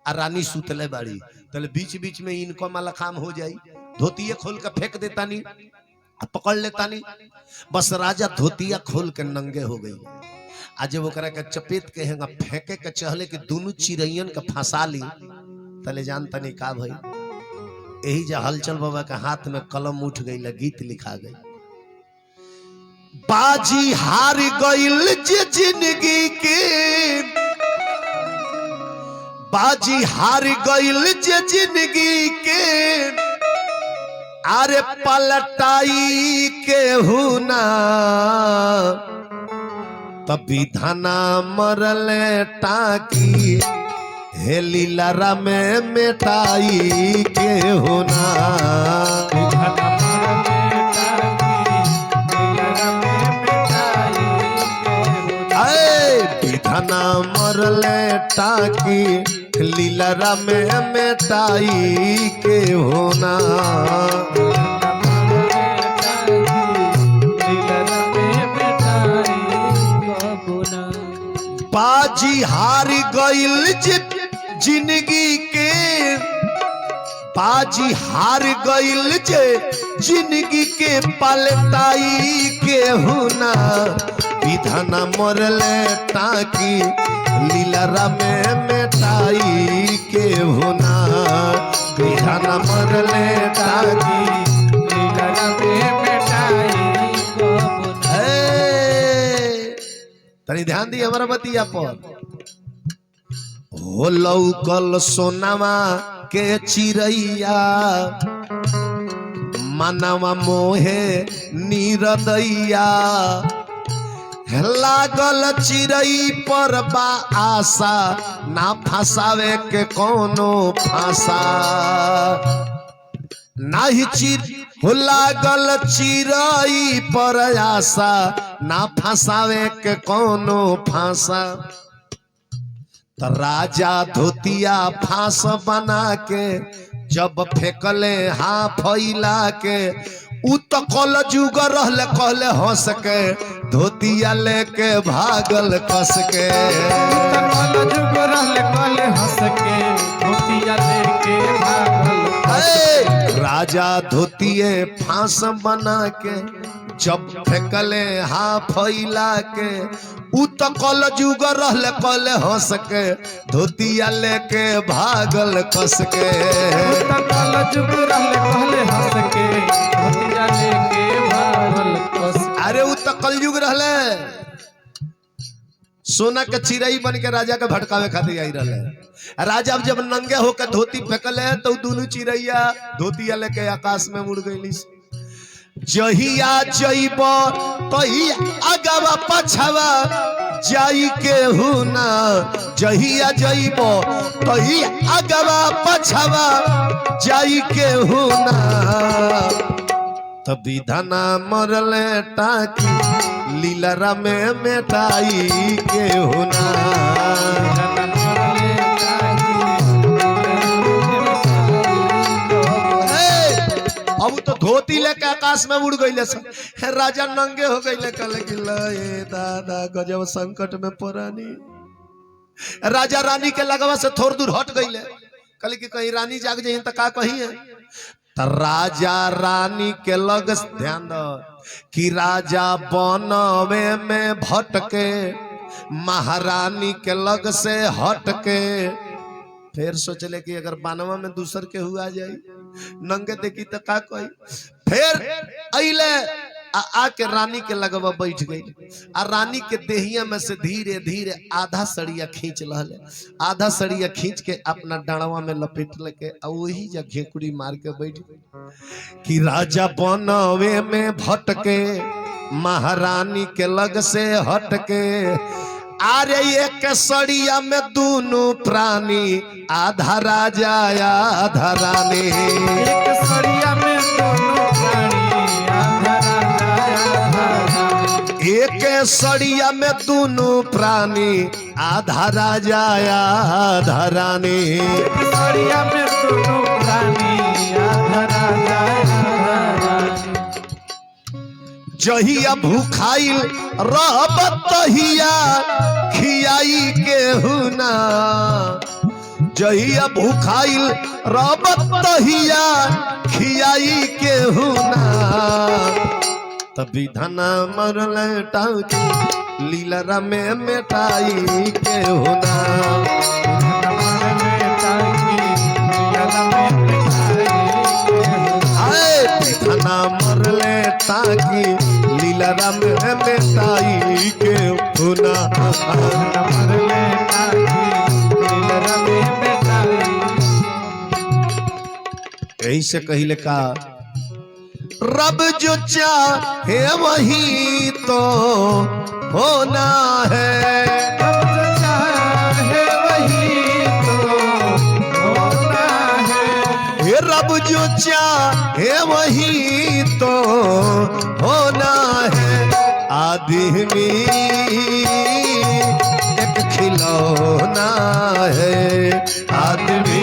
आ रानी सुतले बाड़ी तले बीच बीच में इनको माला काम हो जाई धोतिया खोल के फेंक देता नहीं पकड़ लेता नहीं बस राजा धोतिया खोल के नंगे हो गई आज वो करा के चपेट के हेंगा फेंके के चहले कि दोनों चिड़ैयन के फंसा ली तले जानता नहीं का भाई यही जा हलचल बाबा के हाथ में कलम उठ गई गीत लिखा गई बाजी हार गईल जे जिंदगी के बाजी हार गईल जे जिंदगी के अरे पलटाई के हुना तभी धना मरले टाकी हेली लरा में मिटाई के होना विधना मरले टाकी लीलरा में मिटाई के होना बाजी हार गईल जिंदगी के बाजी हार गईल जे जिंदगी के पलटाई के होना विधना मरले टाकी लीलरा में मिटाई के होना विधना मरले टाकी लीलरा में मिटाई को होना। तनी ध्यान दी हमारा बतिया पर हो लौकल सोनामा के चिड़ैया मनवा मोहे निरदैया लागल चिड़ई पर बा आशा ना फंसावे के कोनो फांसा नाही हो लागल चिड़ई पर आशा ना फंसावे के कोनो फांसा तो राजा धोतिया फांस बना के जब फेंकले हाँ फैला के उ तो कल जुग रहले कहले हंस के धोतिया लेके भागल कस के कल जुग रहले कहले हंस के धोतिया लेके भागल राजा धोतिए फांस बना के जब फेंकले हाँ फैला के उ तो कल जुग रहले कहले हंस के धोतिया लेके भागल कस के कल जुग रहले कहले हंस के धोतिया लेके भागल कस अरे उ तो कल जुग रहले सोना के चिड़ई बन के राजा के भटकावे खातिर आई रहले राजा जब नंगे होकर धोती फेंकले तो दोनों चिड़ैया धोतिया लेके आकाश में उड़ गईली जहिया जइब तहिया अगवा पछवा जाई के हुना जहिया जइब तहिया अगवा पछवा जाई के हुना तभी धना मरले टाकी लीलरा में मिटाई के हुना अब तो धोती लेके आकाश में उड़ गई राजा नंगे हो गई कहले दादा गजब संकट में परानी राजा रानी के लगवा से थोड़ दूर हट गई कहले कि कहीं रानी जाग जाए तो का कही है तो राजा रानी के लग ध्यान दो कि राजा बनवे में भटके महारानी के लग से हटके फिर सोचले कि अगर बानवा में दूसर के हुआ जाए नंगे देखी तो का कही फिर अइले आके रानी के लगवा बैठ गई आ रानी के देहिया में से धीरे धीरे आधा सड़िया खींच लहले आधा सड़िया खींच के अपना डांडवा में लपेट लेके वही जगह घेकुड़ी मार के बैठ गई कि राजा बनवे में भटके महारानी के लग से हटके अरे एक सड़िया में दोनों प्राणी आधा राजा आधा रानी एक सड़िया में दोनों प्राणी आधा राजा एक सड़िया में दोनों प्राणी आधा राजा आधा रानी एक सड़िया में दोनों प्राणी आधा राजा जहिया भूखाइल रहब तहिया खियाई के हुना जहिया भूखाइल रबत तहिया खियाई के हुना तभी धना मरल टाउकी लीला में मेटाई के हुना धना मरले ताकि लीला में मेटाई के हुना यही से कहिले का रब जो चाहे वही तो होना है, रब जो चाहे वही तो होना है, हे रब जो चाहे वही तो होना है। आदमी एक खिलौना है, आदमी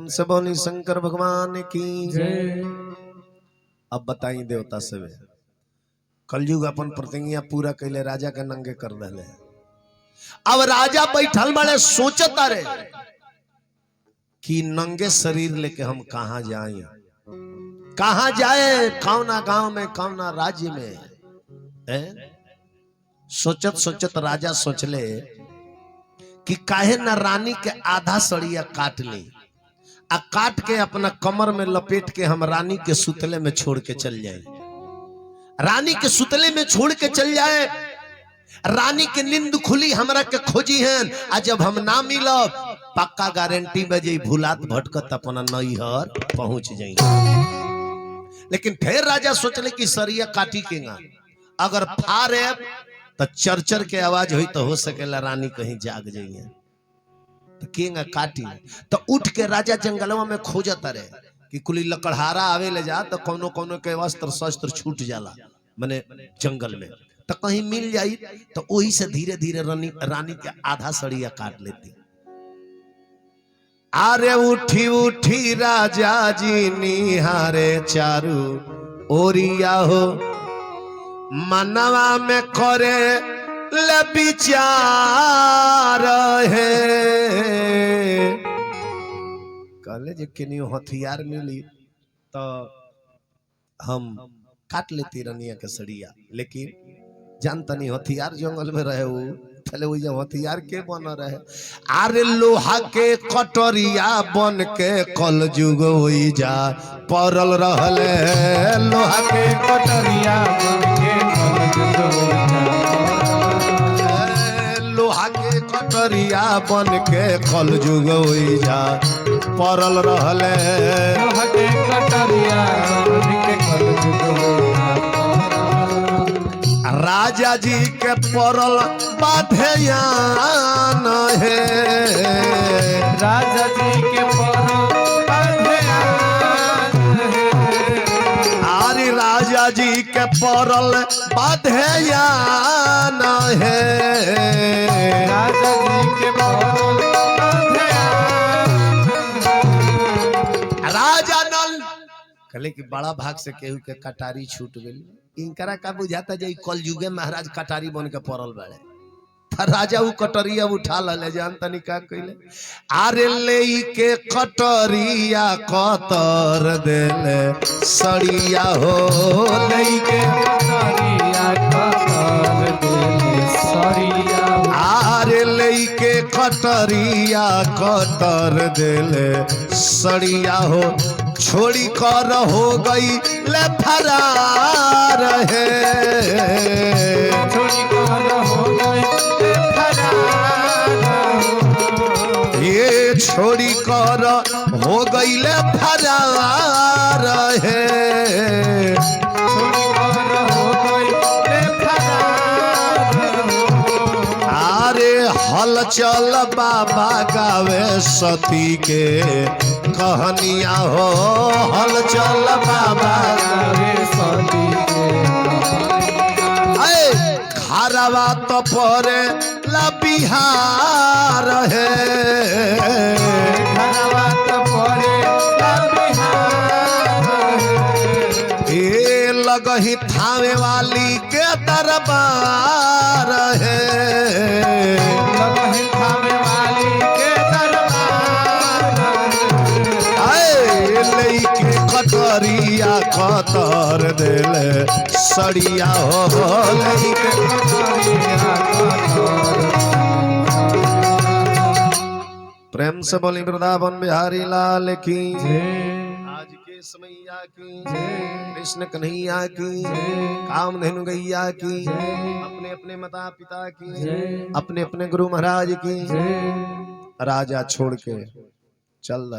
से बोली शंकर भगवान की जय। अब बताई देवता से कलयुग अपन प्रतिज्ञा पूरा कैले राजा के नंगे कर दे। अब राजा बैठल बड़े सोचता रे कि नंगे शरीर लेके हम कहां जाए, कहां जाए, कौना गांव में कौना राज्य में। सोचत सोचत राजा सोचले कि काहे न रानी के आधा सड़िया काट ली आ काट के अपना कमर में लपेट के हम रानी के सुतले में छोड़ के चल जाए, रानी के सुतले में छोड़ के चल जाए। रानी के नींद खुली हमरा के खोजी है, आ जब हम ना मिलब पक्का गारंटी में जे भूलात भटकत अपना नैहर पहुंच जाई। लेकिन फिर राजा सोचले कि सरिया काटी के ना अगर फारे तो चरचर के आवाज हुई तो हो सकेला रानी कहीं जाग जाइए तो केंगा काटी। तो उठ के राजा जंगलवा में खोजता रहे कि कुली लकड़हारा आवे ले जा तो कोनो कोनो के वस्त्र शस्त्र छूट जाला माने जंगल में, तो कहीं मिल जाई तो वही से धीरे धीरे रानी के आधा सड़िया काट लेती। आरे उठी उठी राजा जी निहारे चारू ओरिया हो, मनवा में करे ले विचार है। कहले जे केनियो हथियार मिली तो हम काट लेती रनिया के सड़िया, लेकिन जानतनी हथियार जंगल में रहे वो पहले वो जब हथियार के बन रहे। आरे लोहा के कटोरिया बन के कल जुग होई जा परल रहले, लोहा के कटोरिया बन के कल जुग होई जा, लोहा के कटोरिया बन के कल जुग होई जा परल रहले, लोहा के कटोरिया बन के कल जुग होई जा। राजा जी के परल बाधयान है, राजा जी के परल बाधयान है, आरे राजा जी के परल बाधयान है, राजा जी के परल बाधयान। राजा नल कहले कि बड़ा भाग से केहू के कटारी छूट गई, इनकरा का बुझाता जे कल युगे महाराज कटारी बन के पड़ल बाड़े। राजा वो कटरिया उठा ले जान तनी का कइले, आरे ले के कटरिया कतर देले सड़िया हो, ले के कटरिया कतर देले सड़िया हो, आरे ले के कटरिया कतर देले सड़िया हो, छोड़ी कर हो गई ले फरार है, छोड़ी कर हो गई ले फरार हो, ये छोड़ी कर हो गईले फरार है। अरे हल चल बाबा गावे सती के कहनिया हो, हल चल बाबा गावे सती के। खरवा तो परे ला बिहार है, घरवा तो परे ला बिहार है। ए लगही थावे वाली के दरबार है, लगही थावे वाली के दरबार है। लेके कटरिया कतर देले सड़िया हो, लेके प्रेम से बोली वृंदावन बिहारी लाल की, आज के समैया की, कृष्ण कन्हैया की, कामधेनु गैया की, अपने अपने माता पिता की, अपने अपने गुरु महाराज की। राजा छोड़ के चल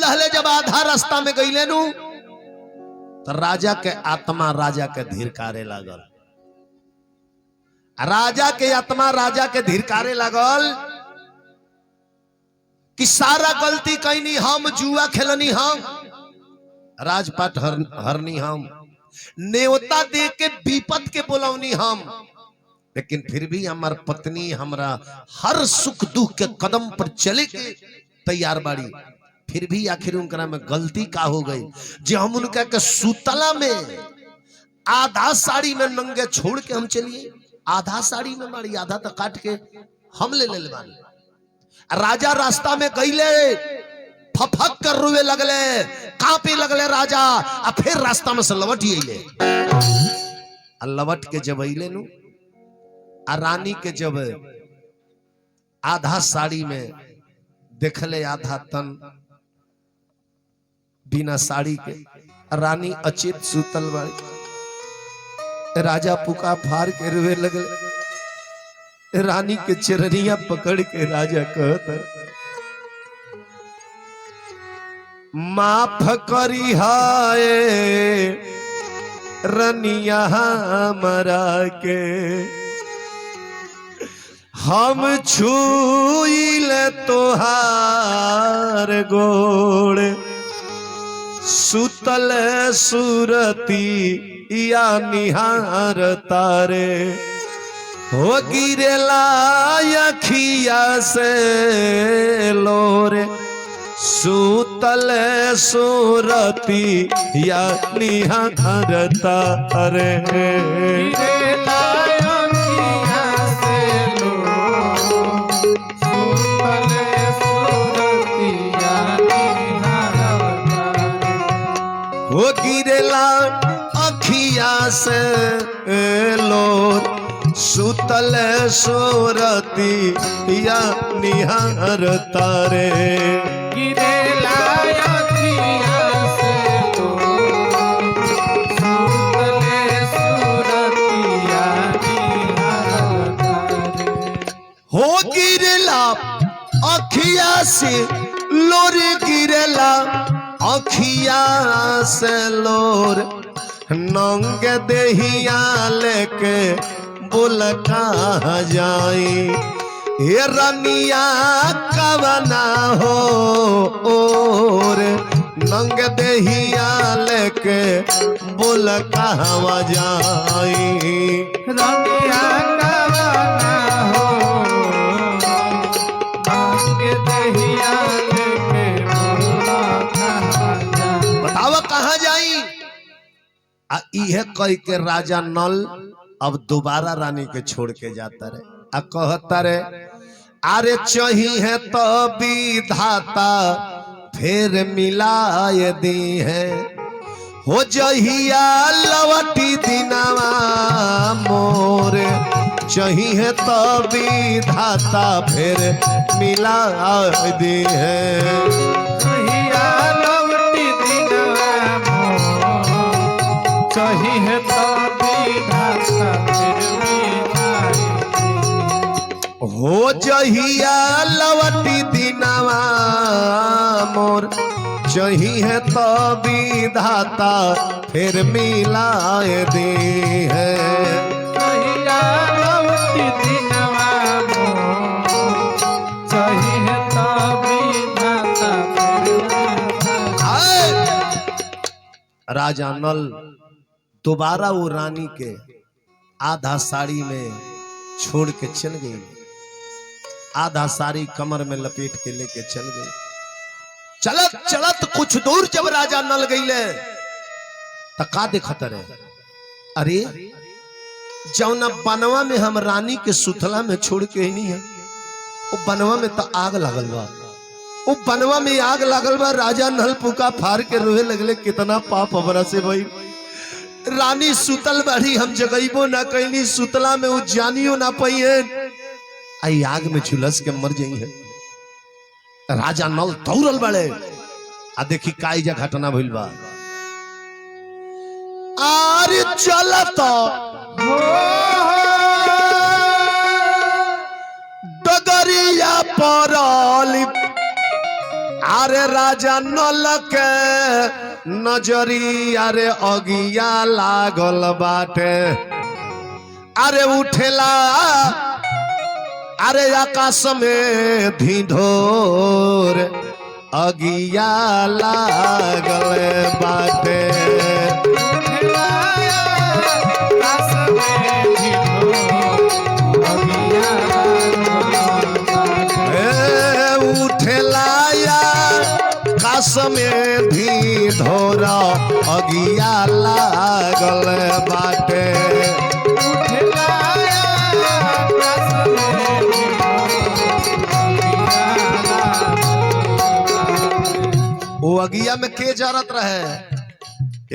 दहले जब आधा रास्ता में गईले नु तो राजा के आत्मा राजा के धिरकारे लागल, राजा के आत्मा राजा के धिरकारे लागल कि सारा गलती कैनी हम, जुआ खेलनी हम, राजपाट हरनी हम, नेवता दे के विपत के बोलौनी हम, लेकिन फिर भी हमार पत्नी हमरा हर सुख दुख के कदम पर चले के तैयार बाड़ी। फिर भी आखिर उनका में गलती का हो गई जो हम उनका के सुतला में आधा साड़ी में नंगे छोड़ के हम चलिए, आधा साड़ी में मारी, आधा तो काट के हम ले बानी। राजा रास्ता में गईले फफक कर रोवे लगले, कांपे लगले राजा। आ फिर रास्ता में से लवट अइले, लवट के जब अइले नु आ रानी के जब आधा साड़ी में देखले, आधा तन बिना साड़ी के, रानी अचेत सुतल बाड़ी। राजा पुका फार के रोवे लगले, रानी के चरनिया पकड़ के राजा कहता माफ करी हाय रनिया हमरा के, हम छूइल तोहार गोड़, सुतल सुरती या निहार तारे, हो गिरेला अखिया से लोरे, सुतल सुरती या निहार तारे, गिरेला अखिया से लोरे, सुतल सुरती या निहार तारे। हो गिरेला अखिया से लोर, सुतल सोरती या निहार तारे, गिरेला अखिया से लोर, सुतल सुरती या निहार तारे। हो गिरेला अखिया से लोर, गिरेला अखिया से लोर, नंग देहिया लेके बोल कहाँ जाई, हे रनिया कवना हो और, नंग देहिया लेके बोल कहाँ जाई, रनिया कवना हो, नंग देहिया लेके बोला कहाँ जाई। बतावा कहाँ जाई। आ इहे कह के राजा नल अब दोबारा रानी के छोड़ के जाता रहे, आ कहता रे अरे चही है तो विधाता फिर मिलाए दी है, हो जहिया लवटी दिनावा मोरे, चही है तो विधाता फिर मिला दी है, कहिया लवटी दिनवा मोर, चही है तो विधाता फिर मिलाए दी। हो हो जहिया लवटी दिनवा मोर चाहिए तो विधाता फिर मिलाए दे है। कहिया लवटी दिनवा मोर चाहिए तो विधाता आए। राजा नल दोबारा वो रानी के आधा साड़ी में छोड़ के चल गई, आधा साड़ी कमर में लपेट के लेके चल गई। चलत चलत कुछ दूर जब राजा नल गईले त का देखत रहे, अरे जौना बनवा में हम रानी के सुतला में छोड़ के ही नहीं है, वो बनवा में तो आग लगल बा, वो बनवा में आग लगल बा। राजा नल पुका फाड़ के रोए लगले, कितना पाप हमरा से भाई। रानी सुतल बाड़ी, हम जगईबो ना कैली, सुतला में वो जानियो ना पाइए, आई आग में झुलस के मर जाई है। राजा नल दौड़ल बड़े आ देखी काईजा घटना भइल बा। आरे चलत डगरिया परल, अरे राजा नल के नजरी अरे अगिया लागल बाटे। अरे उठेला अरे आकाश में ढिढोर अगिया लागल बाटे। उठेला आकाश में ढिढोर अगिया लागल बाटे। वो अगिया में के जरत रहे,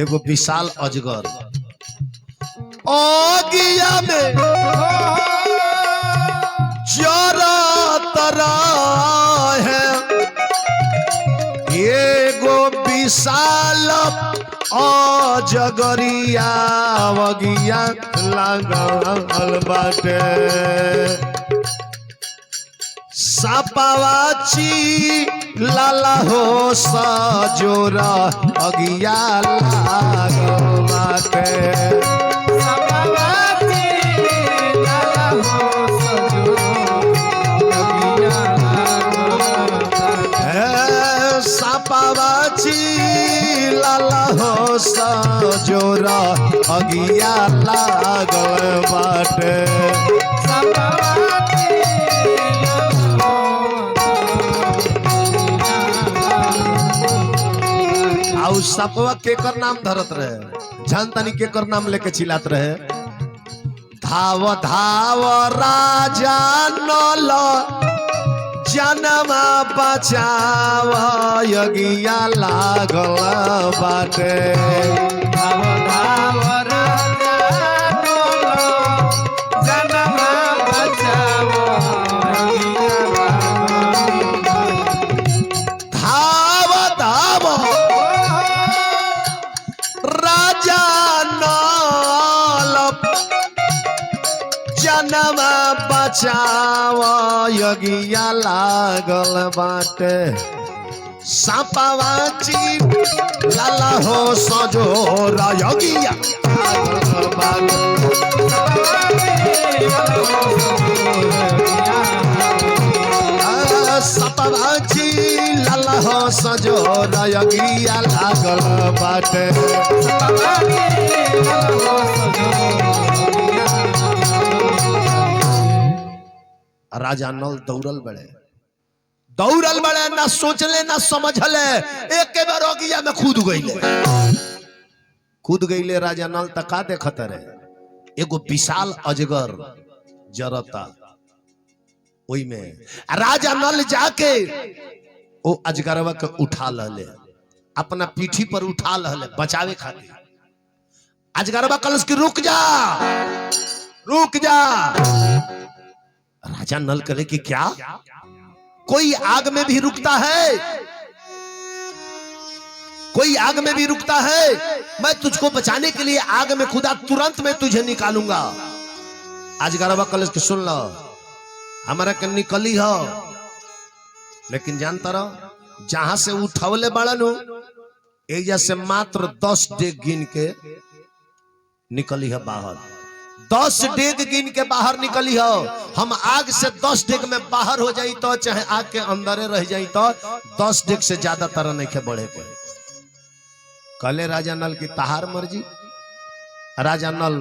एगो विशाल अजगर अगिया में जरत रहे। एगो विशाल अजगरिया अगिया लागल बाटे। सापावाची लाला हो सजोरा अगिया लागल बाटे। सापावाची लाला हो सजोरा अगिया लागल बाटे। सापावाची लाला हो सजोरा अगिया लागल बाटे। आउ सपवा केकर नाम धरत रहे, जानतानी केकर नाम लेके चिल्लात रहे, धाव धाव राजा नल जनमा बचाव अगिया लागल बाटे। धाव धाव राजा नल जनमा बचाव धाव धाव राजा नल जनमा बचाव अगिया लागल बाटे। सापावाची लाला हो सजोरा अगिया लागल बाटे। सापावाची लाला हो सजोरा अगिया लागल बाटे। राजा नल दौड़ल बड़े ना सोचले ना समझले, एक बार अगिया में कूद गईले राजा नल तका देखत रहे, एगो विशाल अजगर जरता ओई में। राजा नल जाके ओ अजगरवा के उठा लले, अपना पीठी पर उठा लले बचावे खातिर। अजगरवा कलश की रुक जा। राजा नल करे कि क्या कोई आग में भी रुकता है, कोई आग में भी रुकता है। मैं तुझको बचाने के लिए आग में खुदा, तुरंत मैं तुझे निकालूंगा। अजगरवा कलश की सुन लो, हमारा के निकली हो, लेकिन जानता रहो जहां से उठवले बड़न एजा से मात्र 10 डेग गिन के निकली है बाहर। 10 डेग गिन के बाहर निकली हो। हम आग से 10 डेग में बाहर हो जाई तो चाहे आग के अंदर रह जाई तो 10 डेग से ज्यादा तरह नहीं के बढ़े के। कहले राजा नल की तहार मर्जी। राजा नल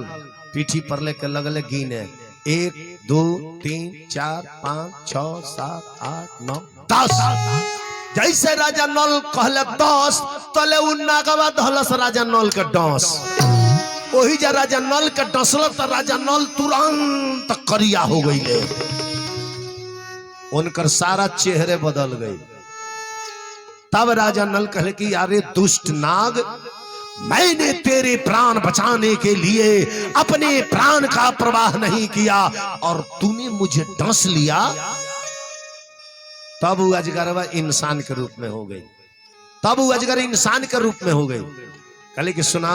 पीठी पर लेके लगले गिने 1 2 3 4 5 6 7 8 9 10। जैसे राजा नल कहले 10 तले उ नागवा धलस राजा नल के डस। वही जा राजा नल के डसल तो राजा नल तुरंत करिया हो गई। उनकर सारा चेहरे बदल गए। तब राजा नल कहले कि अरे दुष्ट नाग, मैंने तेरे प्राण बचाने के लिए अपने प्राण का प्रवाह नहीं किया और तूने मुझे डस लिया। तब वो अजगरवा इंसान के रूप में हो गई। तब वो अजगर इंसान के रूप में हो गई। कहले कि सुना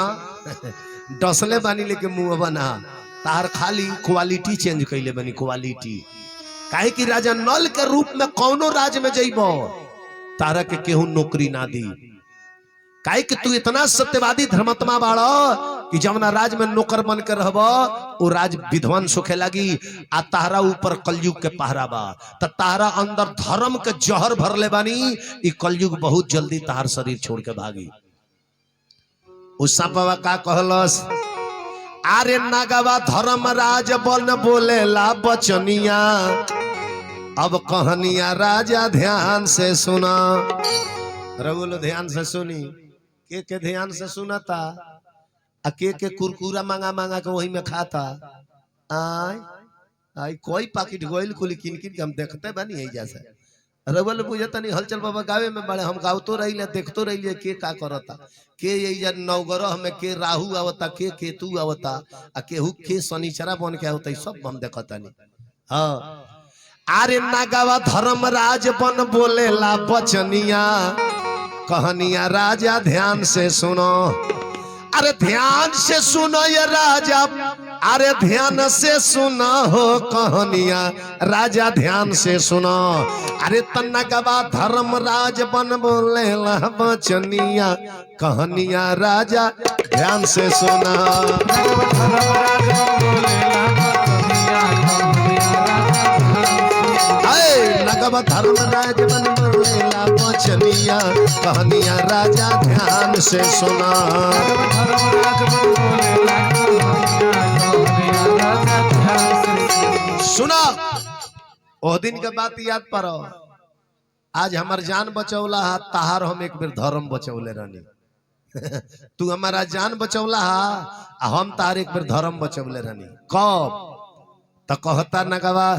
डसले बानी लेके मुंह बना तार खाली क्वालिटी चेंज कैले बनी क्वालिटी। काहे कि राजा नल के रूप में कौनो राज में जइबो तारा के केहू नौकरी ना दी। काहे कि तू इतना सत्यवादी धर्मात्मा बाड़ा कि जवना राज में नौकर बन के रहबो वो राज विध्वंस होखे लगी। आ तारा ऊपर कलयुग के पहरा बा त तारा अंदर धर्म के जहर भरले बानी। ई कलयुग बहुत जल्दी तार शरीर छोड़ के भागी। उस सांपवा का कहलस, अरे नागवा धर्मराज बन बोलेला बचनिया। अब कहानिया राजा ध्यान से सुना। रघुलो ध्यान से सुनी। के ध्यान से सुनता आ के कुरकुरा मांगा मांगा के वही में खाता। आई आई कोई पाकिट गोइल कुल किन किन के हम देखते बनी है जैसे। रघुल बुझता नहीं हलचल बाबा गावे में बड़े हम गावतो रही देखतो रही के का करता के ये नवग्रह में के राहु आवता के केतु आवता आ केहू के शनिचरा बन के आवता सब हम देखता नहीं। हाँ अरे नागवा धर्मराज बन बोलेला बचनिया। कहानिया राजा ध्यान से सुनो। अरे ध्यान से सुनो ये राजा, अरे ध्यान से सुनो हो कहानिया राजा ध्यान से सुनो। अरे तन्नगवा धर्मराज बन बोलेला बचनिया। कहानिया राजा ध्यान से सुना। नगवा धर्मराज बन बोलेला बचनिया। कहानिया राजा ध्यान से सुना। सुना ओ दिन के बात याद पड़ो। आज हमार जान बचौला हा ताहार हम एक बेर धर्म बचौले रहनी। तू हमारा जान बचौला हा हम तार एक बेर धर्म बचौले रहनी। कब तो कहता नगवा,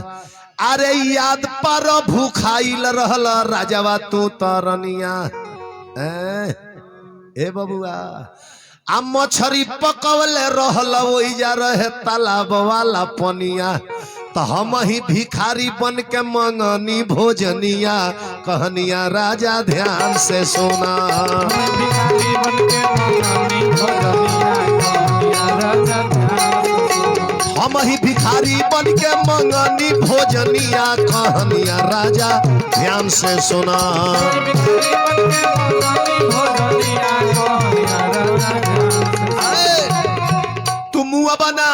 अरे याद पर भूखाइल रहल राजावा तू तरनिया। ए बबुआ आ मछरी पकवले रहल ओइजा रहे तालाब वाला पनिया। तो हम ही भिखारी बन के मंगनी भोजनिया। कहनिया राजा ध्यान से सुना। हम ही भिखारी बन के मंगनी भोजनिया। कहनिया राजा ध्यान से सुना। तुम बना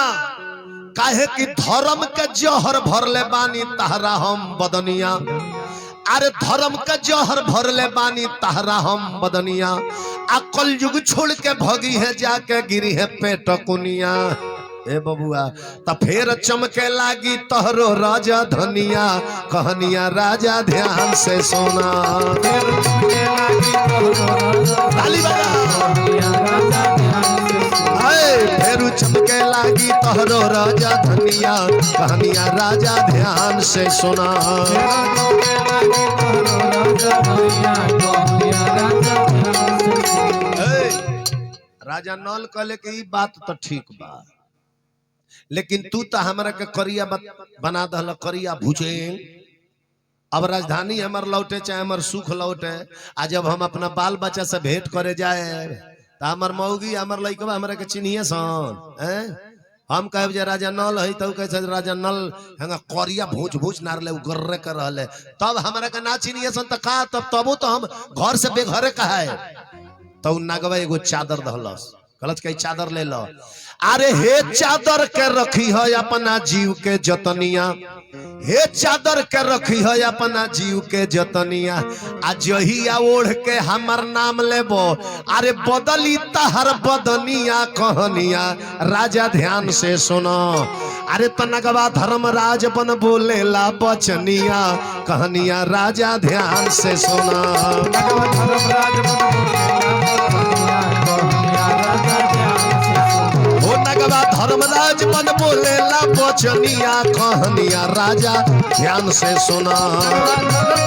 काहे कि धर्म के जहर भरले बानी तहरा हम बदनिया। अरे धर्म के जहर भरले बानी तहरा हम बदनिया। आ कलयुग छोड़ के भगी है जाके गिरी है पेट कुनिया। ए बबुआ त फेर चमके लागी तहरो राजा धनिया। कहनिया राजा ध्यान से सुना। ताली फेरू चमके लागी तहरो राजा धनिया। कहनिया राजा ध्यान से सुना। राजा नल कहले कि ई बात तो ठीक बा, लेकिन तू तो हमरा के करिया बना दहल करिया भुजे। अब राजधानी हमर लौटे चाहे हमर सुख लौटे। आ जब हम अपना बाल बच्चा से भेंट करे जाए तो हमर मौगी हमर लइकवा हमरा के चिन्हिए सन। हम कहे जे राजा नल है तो कैसे राजा नल हंगा करिया भूच भूच नार ले गर्रे कर रहले तब हमरा के ना चिनिए सन त का तब तबो तो हम घर से बेघरे कहा है तो नगवा एगो चादर धलस कहलस के चादर ले लो अरे हे चादर के रखी है अपना जीव के जतनिया हे चादर के रखी है अपना जीव के जतनिया आ जहिया ओढ़ के हमर नाम लेबो अरे बदली तहर बदनिया कहनिया राजा ध्यान से सुनो अरे तनगवा धर्मराज बन बोलेला बचनिया कहनिया राजा ध्यान से सुनो धर्मराज बन बोलेला बचनिया कहनिया राजा ध्यान से सुना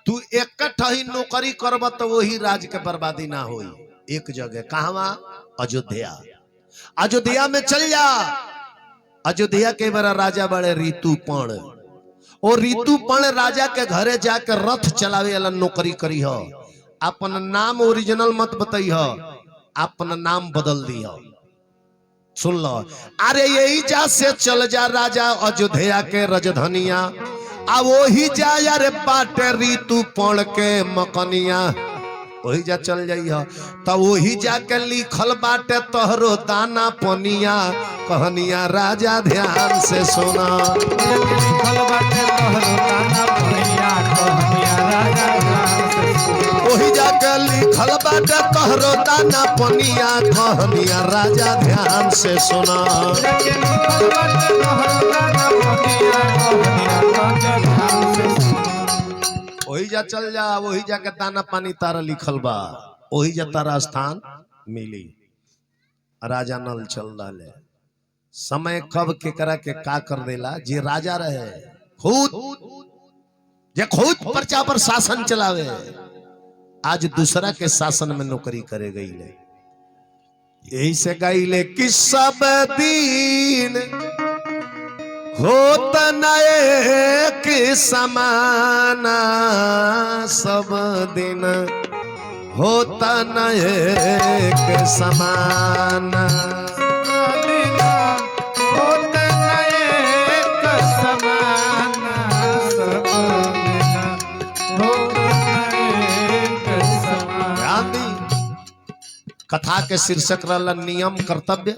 तू इकट्ठा ही नौकरी करब तो वही राज के बर्बादी ना होई एक जगह कहवा अयोध्या अयोध्या में चल जा अयोध्या के बड़ा राजा बड़े ऋतुपर्ण और ऋतुपर्ण राजा के घरे जाकर रथ चलावे वाला नौकरी करी हो अपन नाम ओरिजिनल मत बताई हो अपन नाम बदल दी हो सुन लो अरे यही जा से चल जा राजा अयोध्या के राजधानिया आ वही जा यार बाटे ऋतुपर्ण के मकनिया वही जा चल जाई हो तो वही जाके लिखल बाटे तोहरो दाना पनिया कहनिया राजा ध्यान से सुना वही जाके लिखल बाटे तोहरो दाना पनिया कहनिया राजा ध्यान से सुना वही जा चल जा वही जाके दाना पानी तारा लिखल बा वही जा तारा स्थान मिली राजा नल चल रहा समय कब केकरा के का कर देला जे राजा रहे खुद पर्चा पर शासन चलावे आज दूसरा के शासन में नौकरी करे गई ले यही से गई ले कि सब दिन होत नए के समाना सब दिन होता नए के समाना कथा के शीर्षक रहला नियम कर्तव्य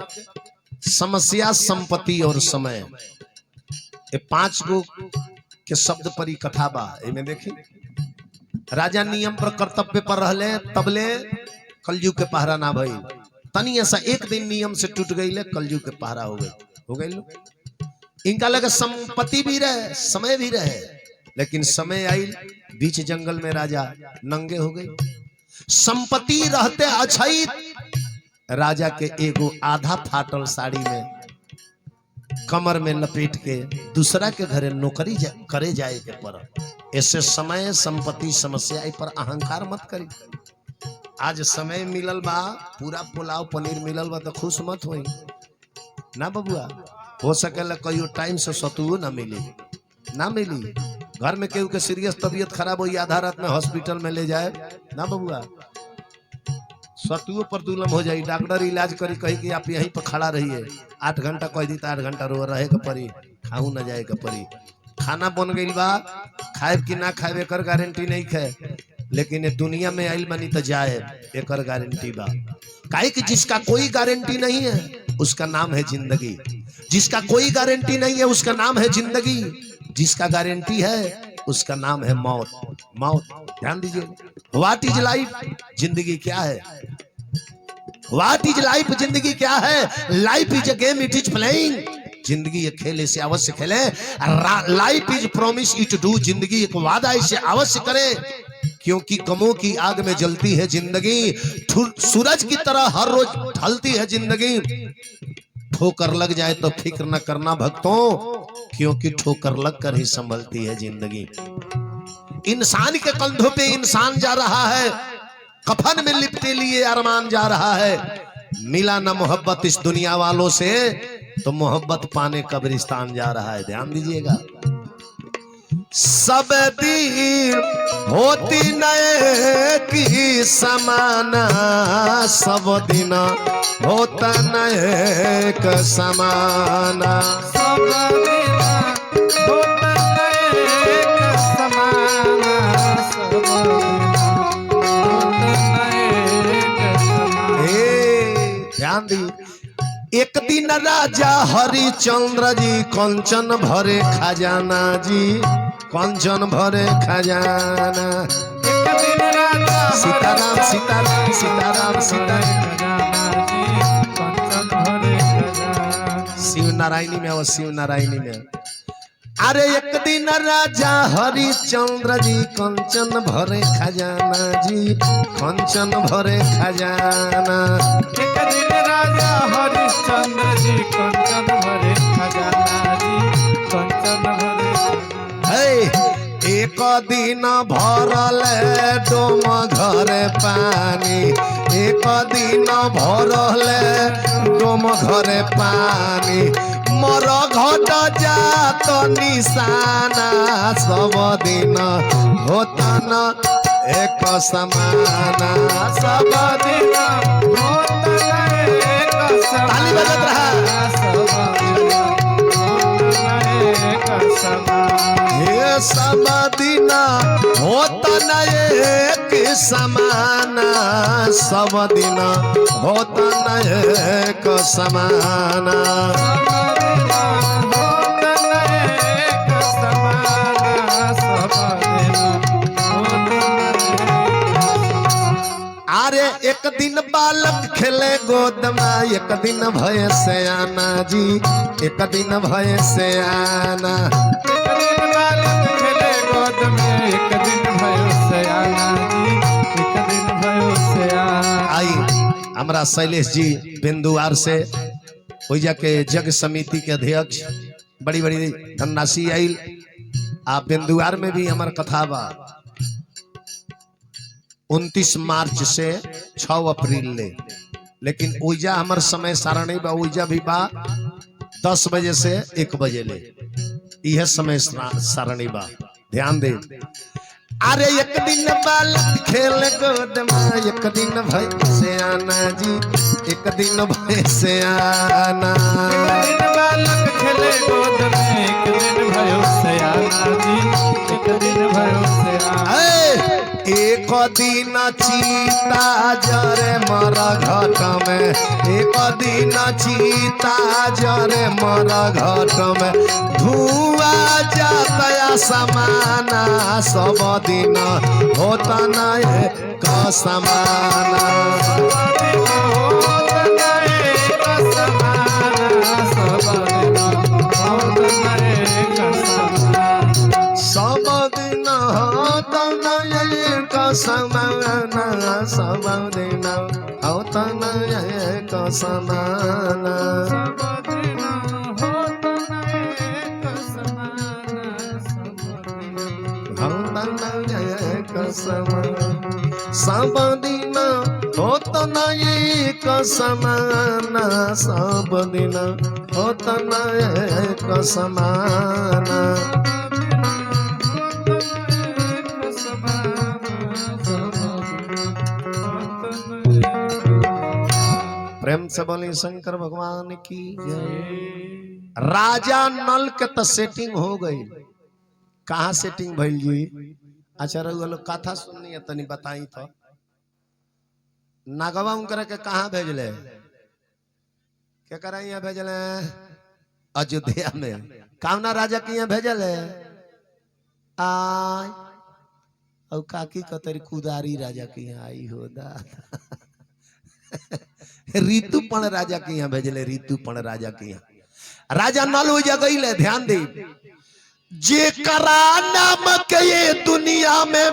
समस्या संपत्ति और समय ये 5 गो के शब्द पर ही कथा बा इनमें देखी राजा नियम पर कर्तव्य पर रहले तबले कलयुग के पहरा ना भई तनी ऐसा एक दिन नियम से टूट गई ले कलयुग के पहरा हो गई इनका लगे संपत्ति भी रहे समय भी रहे लेकिन समय आई बीच जंगल में राजा नंगे हो गई संपत्ति रहते अच्छाई राजा के एगो आधा फाटल साड़ी में कमर में लपेट के दूसरा के घरे नौकरी करे जाए के पर ऐसे समय संपत्ति समस्या पर अहंकार मत करी आज समय मिलल बा पूरा पुलाव पनीर मिलल बा तो खुश मत होई ना बबुआ हो सकेला कहियो टाइम से सतुओ ना मिली घर में केहू के सीरियस तबीयत खराब हो आधा रात में हॉस्पिटल में ले जाए ना बबुआ सतुओ पर दुलम हो जाए डॉक्टर इलाज करी कही कि आप यहीं पर खड़ा रहिए 8 घंटा कह दी तो 8 घंटा रो रहे के परी खाऊ ना जाए के परी खाना बन गई बा खाए कि ना खाए एकर गारंटी नहीं है लेकिन दुनिया में आइल बनी तो जाए एकर गारंटी बा काहे कि जिसका कोई गारंटी नहीं है उसका नाम है जिंदगी जिसका कोई गारंटी नहीं है उसका नाम है जिंदगी जिसका गारंटी है उसका नाम है मौत ध्यान दीजिए व्हाट इज लाइफ जिंदगी क्या है व्हाट इज लाइफ जिंदगी क्या है life is a game it is playing जिंदगी एक खेल इसे अवश्य खेले life is promise it do जिंदगी एक वादा इसे अवश्य करे क्योंकि गमों की आग में जलती है जिंदगी सूरज की तरह हर रोज ढलती है जिंदगी ठोकर लग जाए तो फिक्र न करना भक्तों क्योंकि ठोकर लग कर ही संभलती है जिंदगी इंसान के कंधों पे इंसान जा रहा है कफन में लिपटे लिए अरमान जा रहा है मिला न मोहब्बत इस दुनिया वालों से तो मोहब्बत पाने कब्रिस्तान जा रहा है ध्यान दीजिएगा सब दिन होती नए की समाना सब दिन होता नए का समाना सब दिन होता एक समाना सब दिन होता एक समाना। ध्यान दी। एक दिन राजा हरिचंद्र जी कंचन भरे खजाना जी कंचन भरे खजाना एक दिन राजा सीताराम सीताराम सीताराम सीताराम खजाना जी कंचन भरे खजाना। शिव नारायणी में वो शिव नारायणी में अरे एक दिन राजा हरिचंद्र जी कंचन भरे खजाना जी कंचन भरे खजाना एक दिन राजा हरिश्चंद्र जी कंचन भरे खजाना जी कंचन भरे खजाना। हे एक दिन भरल डोम घरे पानी एक दिन भरल डोम घरे पानी मोर घट जात निशाना सब दिन होता न एक समाना सब दिन होता एक ताली बजत रहा। सब दिन होता एक समाना। हे सब दिन होता न एक समाना सब दिन होता न एक समाना अरे एक दिन बालक खेले गोद में एक दिन भय सयाना जी एक दिन भय सयाना एक दिन बालक खेले गोद में एक दिन भयो सयाना जी एक दिन भयो सयाना। आई हमारा शैलेश जी बिंदुआर से ओइजा के जग समिति के अध्यक्ष बड़ी बड़ी धनराशि आई आ बिंदुआर में भी हमार कथा बा 29 मार्च से 6 अप्रैल ले लेकिन ओइजा हमार समय सारणी बा ओइजा भी बा 10 बजे से 1 बजे ले यह समय सारणी बा ध्यान दे। अरे एक दिन बालक खेल गोद में एक दिन भय सयाना जी एक दिन भय सयाना एक दिन बालक खेले गोद में एक दिन भयो सयाना जी एक दिन भयो सयाना। एक दिन चीता जरे मर घट में एक दिन चीता जरे मर घट में धुआं जाता समाना सब दिन होता न एक समाना सब दिन होता एक समाना सब दिन होता एक समाना। सब दिन होता न एक समाना सब दिन होता न एक समाना सब दिन होता एक समाना सब दिन होता न एक समाना सब दिन होता न एक समाना सब दिन होता न एक समाना प्रेम से बोली शंकर भगवान की जय। राजा नल के तो सेटिंग हो गई कहाँ सेटिंग भइल जी अच्छा रहुआ लोग कथा सुननी है तनी बताई तो नागवा उनकर के कहाँ भेजले क्या करा यहाँ भेजले अयोध्या में कामना राजा के यहाँ भेजले आय और काकी कतरी कुदारी राजा के यहाँ आई हो दादा ऋतुपर्ण राजा के यहाँ भेजले ऋतुपर्ण राजा के यहाँ राजा नल हो जगह ध्यान दे जे करा नाम के ये दुनिया में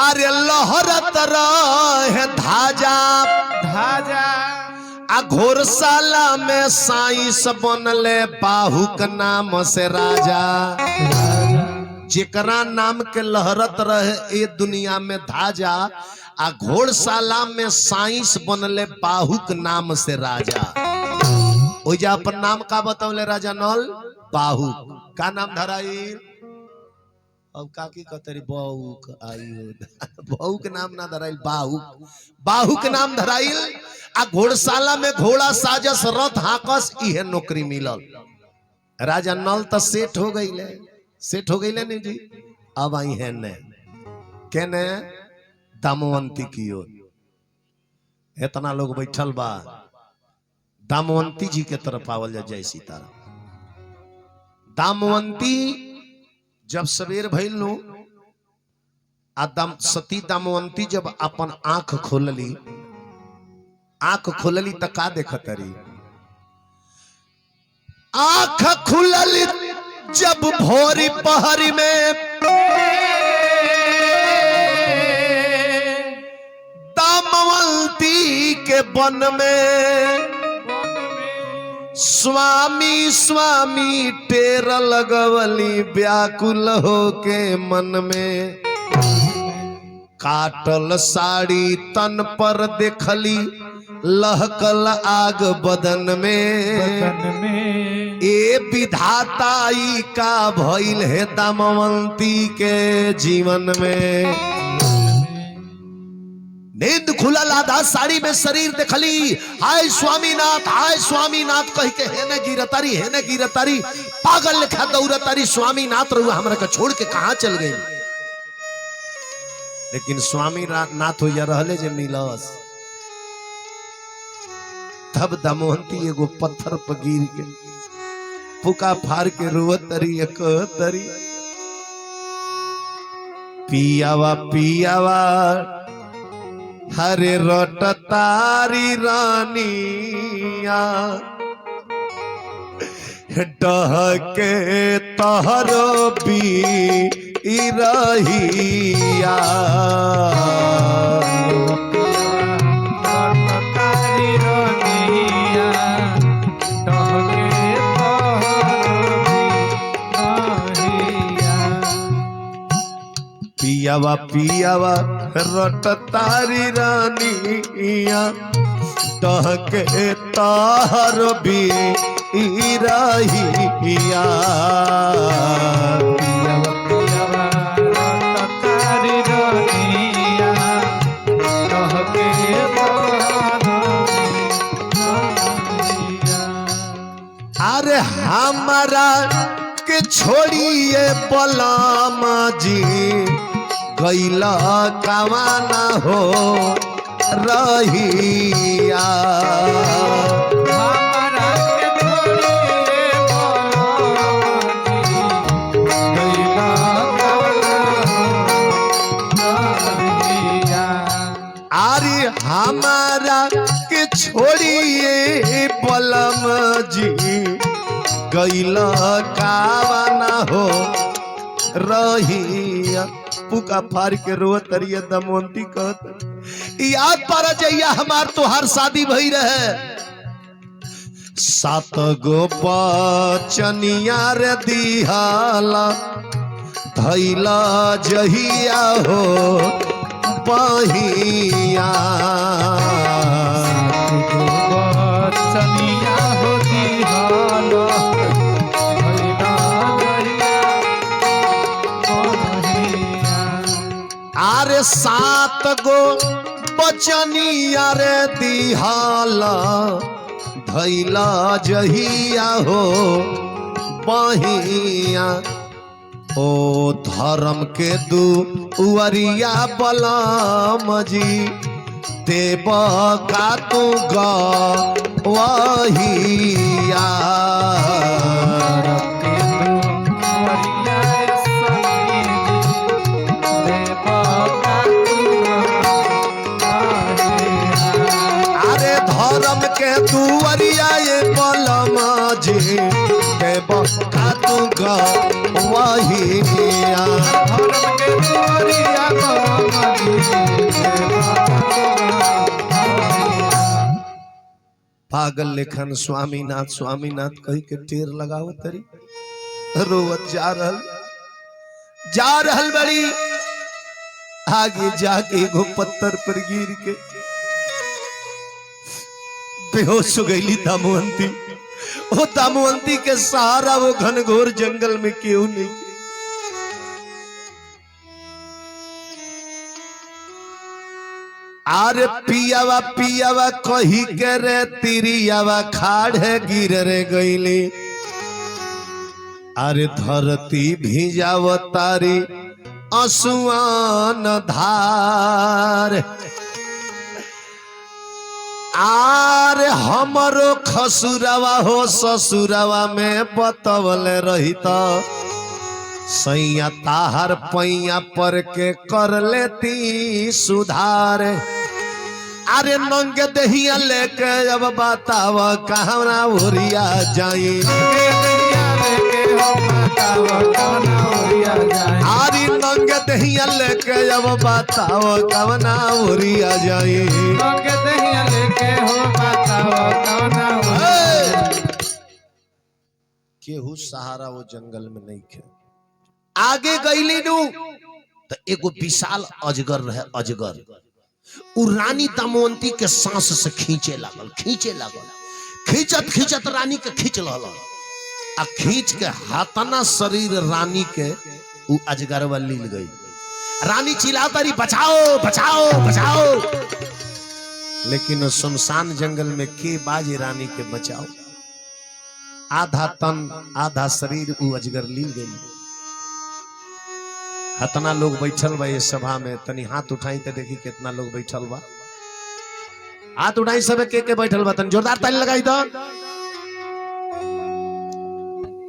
अरे लहरत रहे धाजा धाजा आ घोरशाला में साइंस बनले बाहुक नाम से राजा जेकरा नाम के लहरत रहे ए दुनिया में धाजा आ घोड़शाला में साइंस बनले बाहुक नाम से राजा ओइजा अपन नाम का बतौले राजा नल बाहुक का नाम धराइल। अब काकी कतरी बाहुक आयु बाहुक नाम ना धराइल बाहुक बाहुक नाम धराइल। आ घोड़शाला में घोड़ा साजस रथ हाकस इहे नौकरी मिलल। राजा नल तो सेठ हो गईले नहीं जी। अब आई है ने केने दामवंती की ओर इतना लोग बैठल बा दामवंती जी के तरफ आवल जा। जय सीताराम। दामवंती जब सवेर भइल नु सती दामवंती जब अपन आंख खोलली त का देखत रही। आंख खुलली जब भोरी पहरी में दामवंती के वन में स्वामी स्वामी टेर लगवली व्याकुल हो के मन में। काटल साड़ी तन पर देखली लहकल आग बदन में। ए विधाताई का भइल है दामवंती के जीवन में। नींद खुलल आधा साड़ी में शरीर देखली हाय स्वामीनाथ कह के हेने गिरतारी पागल लेखा दौड़तारी। स्वामीनाथ रहुआ हमरा के छोड़ के कहां चल गई। लेकिन स्वामीनाथ हो जा रहले जे मिलस। तब दामवंती एगो पत्थर पर गिर के पुका फाड़ के रोवतरी कहतरी पियावा हरे रोट तारी रानिया डहके तहरो बी रहिया। पियावा रट तारी रानिया डहके तार भी रहिया। पियावा रट तारी रानिया डहके तार अरे हमारा के छोड़िए बलम जी गैला कावाना हो रहिया। हमारा के छोड़िए गैला कावाना रहिया। अरे हमारा के छोड़िए बलम जी गैला कावाना हो रहिया। पुका फाड़ के रोतरिया दामवंती कहत याद पारा जइया हमार तोहार शादी भई रहे। 7 गो बचनिया रे दिहाला धैला जहिया हो बहिया। बचनिया हो दिहाला अरे 7 गो बचनिया रे दिहाला धैला जहिया हो बहिया। ओ धर्म के दुअरिया बलम जी देव का तू गवहिया। धर्म के दुअरिया ये बलम जी देव का तू गवहिया। धर्म के दुअरिया पागल लेखन स्वामीनाथ कही के टेर लगाओ तरी रोवत जा रहल बड़ी। आगे जाके एगो पत्थर पर गिर के बेहोश हो गई दामवंती। वो दामवंती के सहारा वो घनघोर जंगल में क्यों नहीं। आरे पियावा पियावा कही के रे तिरियावा खाड़े गिर रे गईली। अरे धरती भिजाव तारी असुआन धार। आरे हमरो खसुरवा हो ससुरवा में बतवल रही तो सैया ताहर पैया पर के कर लेती सुधार। अरे नंगे दहिया लेके अब बताव कहना उरिया जाई। आरी नंगे दहिया लेके अब बताव कहना उरिया जाई। केहू सहारा वो जंगल में नहीं खे। आगे गईली नु तो एगो विशाल अजगर रहे। अजगर उ रानी दमवंती के सांस से खींचे लागल खींचत खींचत रानी के खींच लहल आ खींच के हाथना शरीर रानी के उ अजगरवा लील गई। रानी चिल्लाती बचाओ बचाओ बचाओ, लेकिन सुनसान जंगल में के बाजे रानी के बचाओ। आधा तन आधा शरीर उ अजगर लील गई। हतना लोग बैठल बा ये सभा में, तनी हाथ उठाई तो देखी कितना लोग बैठल बा। हाथ उठाई सब के बैठल बा, तनी जोरदार ताली लगाई दो।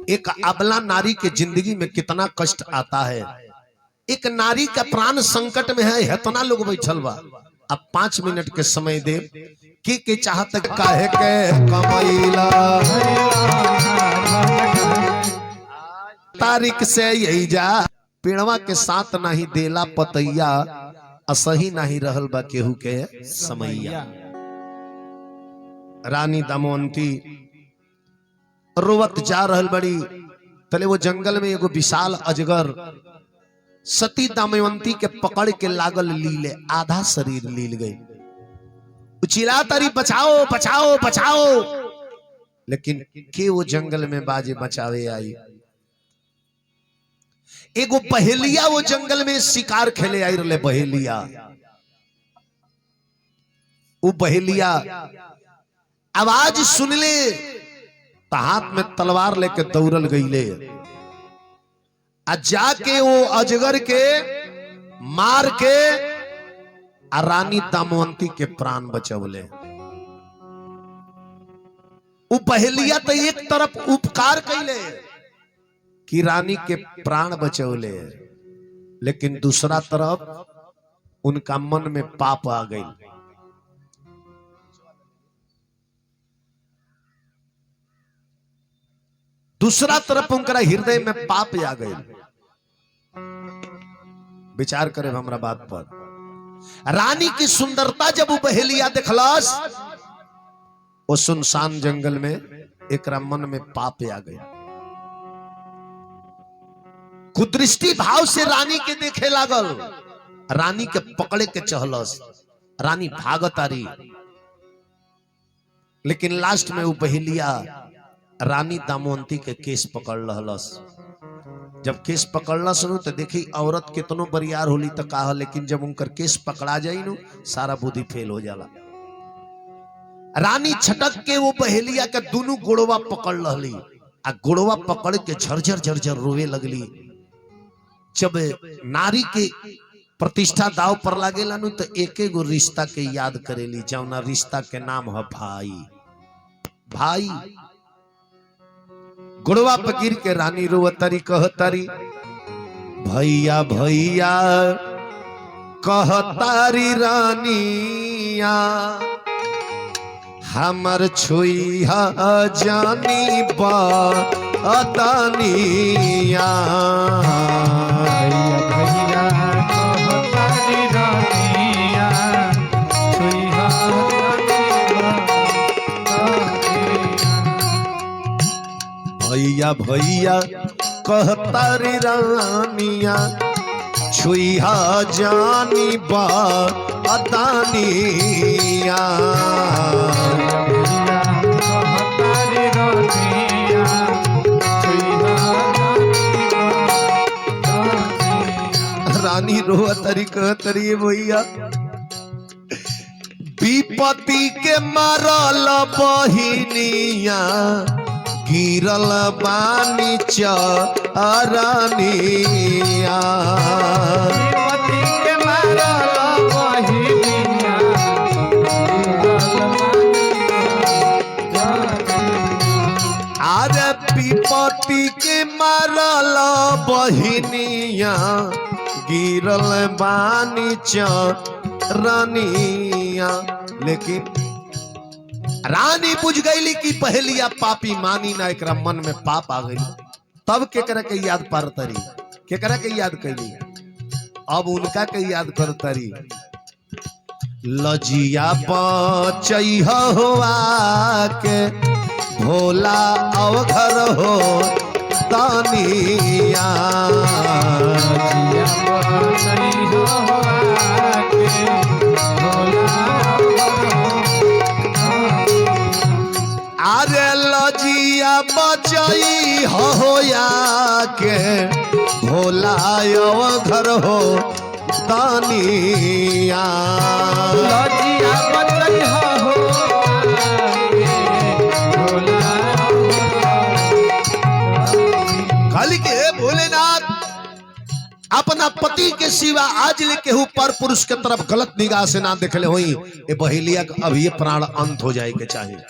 एक अबला नारी के जिंदगी में कितना कष्ट आता है। एक नारी का प्राण संकट में है, इतना लोग बैठल बा। अब 5 मिनट के समय दे के चाहत काहे के कमैला तारीख से यही जा। पेड़वा के साथ नहीं देला पतैया, असही नहीं रहल बा केहू के समैया। रानी दमवंती रोवत जा रहल बड़ी। तले वो जंगल में एगो विशाल अजगर सती दमवंती के पकड़ के लागल लीले, आधा शरीर लील गई। चिल्ला तारी बचाओ बचाओ बचाओ, लेकिन के वो जंगल में बाजे बचावे आई। एगो बहेलिया वो जंगल में शिकार खेले आई रहे। बहेलिया वो बहेलिया आवाज सुन ले तो हाथ में तलवार लेके दौड़ल गईले आ जाके वो अजगर के मार के आ रानी दमवंती के प्राण बचवले। वो बहेलिया तो एक तरफ उपकार कैले कि रानी के प्राण बचौले, लेकिन दूसरा तरफ उनका मन में पाप आ गई। दूसरा तरफ उनका हृदय में पाप आ गई। विचार करे हमरा बात पर। रानी की सुंदरता जब वो बहेलिया देखलस, वो सुनसान जंगल में एकरा मन में पाप आ गई। कुदृष्टि भाव से रानी के देखे लागल। रानी के पकड़े के चहलस, रानी भागतारी, लेकिन लास्ट में वो बहेलिया रानी दमवंती के केस पकड़ लहलस। जब केस पकड़लस नु तो देखी औरत कितनो बरियार होली तो कहा, लेकिन जब उनकर केस पकड़ा जाई नु सारा बुद्धि फेल हो जाला। रानी छटक के वो बहेलिया के दोनों गोड़वा पकड़ लहली आ गोड़वा पकड़ के झरझर झरझर रोवे लगली। जब नारी के प्रतिष्ठा दाव पर लागेला नु तो एके गो रिश्ता के याद करेली, जौना रिश्ता के नाम है भाई। भाई गुड़वा पकीर के रानी रोवतारी कहतारी भैया भैया कहतारी रानिया हमर छुईहा जानी बातानिया। भैया भैया कहतारी रानिया छुईहा जानी बातानिया। रोआ तरी कह तरी भैया विपत्ति के मारल बहिनिया गिरल बानी चरनिया पति के मारल बहिनिया अरे विपत्ति के मारल बहिनिया गिरल बानी चरनिया। लेकिन रानी बुझ गईली कि पहलिया पापी मानी ना, एकरा मन में पाप आ गई। तब केकरा के याद पारतरी, केकरा के याद कैली, अब उनका के याद करतरी। लजिया बचैह हुआ के भोला अवघर हो तनिया अरे लजिया बचई होया के भोला अवघर हो तनिया लजिया बचई हो खाली के भोलेनाथ अपना पति के सिवा आज ले केहू पर पुरुष के तरफ गलत निगाह से ना देखले होई। ए बहेलिया का अभी प्राण अंत हो जाए के चाहिए।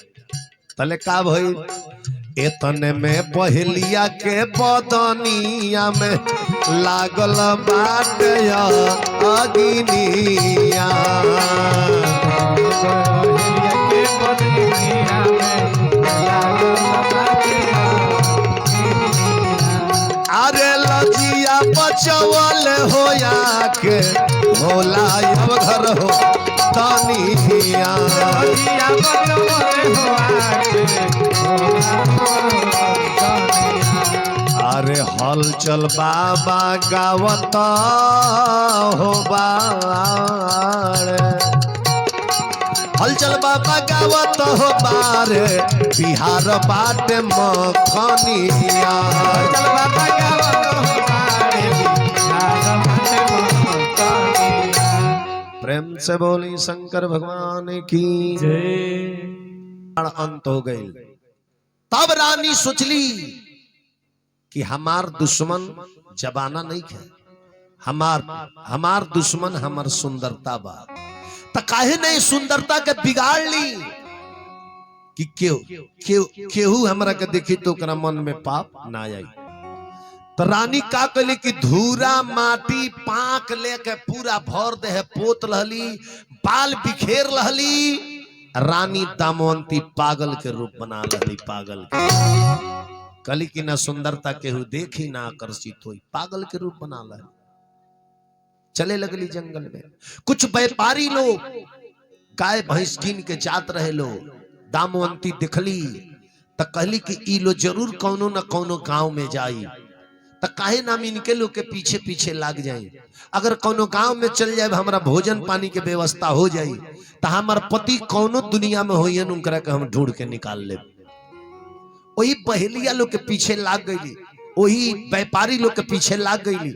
तले का भई एतने में बहेलिया के बदनिया में लागल बाटे अगिनिया अरे लजिया बचवल होया के भोला घर हो तनिया अरे हलचल बाबा गावत हो बारे हलचल बाबा गावत हो बारे बिहार बाटे मखनिया प्रेम से बोली शंकर भगवान की अंत हो गई। तब रानी सोचली कि हमार दुश्मन जबाना नहीं है, हमार दुश्मन हमार सुंदरता बा। त काहे नहीं सुंदरता के बिगाड़ ली कि केहू हमरा के देखी तो ओकरा मन में पाप ना आई। तो रानी का कहली कि धूरा माटी पाक लेके पूरा भर दे है पोत लहली, बाल बिखेर लहली। रानी दामवंती पागल के रूप बना लहली, पागल के कली की ना सुंदरता केहू देखी ना आकर्षित हुई, पागल के रूप बना लहली। चले लगली जंगल में। कुछ व्यापारी लोग गाय भैंस कीन के जात रहे लो, दामवंती दिखली त कहली कि ई लो जरूर कौनो न कौनो गांव में जाई, त काहे नाम इनके लोग के पीछे पीछे लाग जाई। अगर कौनो गांव में चल जाए हमारा भोजन पानी के व्यवस्था हो जाई त हमार पति कौनो दुनिया में होइयन उनकरा के हम ढूंढ के निकाल ले। वही बहेलिया लोग के पीछे लाग गईली, वही व्यापारी लोग के पीछे लाग गईली।